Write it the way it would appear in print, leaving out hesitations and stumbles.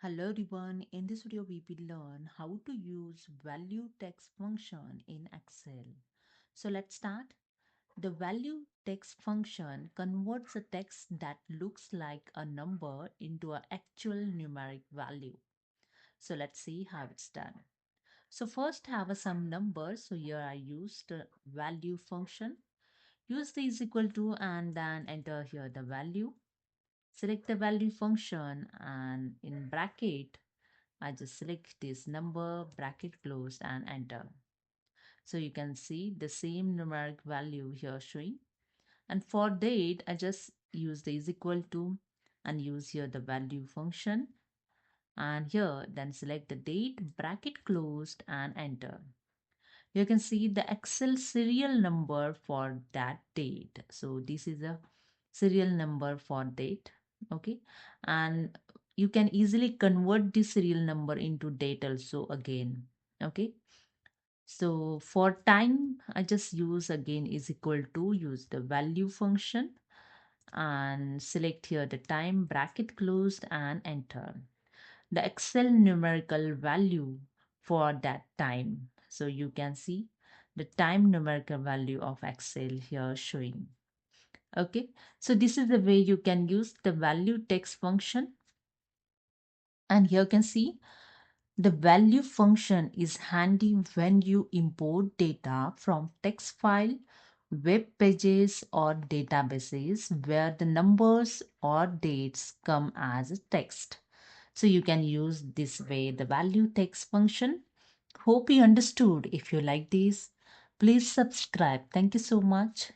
Hello everyone, in this video we will learn how to use value text function in Excel. So let's start. The value text function converts a text that looks like a number into an actual numeric value. So let's see how it's done. So first have some numbers. So here I used the value function. Use the is equal to and then enter here the value. Select the value function and in bracket I just select this number, bracket closed and enter. So you can see the same numeric value here showing. And for date, I just use the is equal to and use here the value function. And here then select the date, bracket closed and enter. You can see the Excel serial number for that date. So this is a serial number for date. Okay. And you can easily convert this serial number into date also again. Okay. So for time, I just use again is equal to use the value function and select here the time bracket closed and enter the Excel numerical value for that time. So you can see the time numerical value of Excel here showing. Okay, so this is the way you can use the value text function. And here you can see the value function is handy when you import data from text file, web pages or databases where the numbers or dates come as text. So you can use this way the value text function. Hope you understood. If you like this, please subscribe. Thank you so much.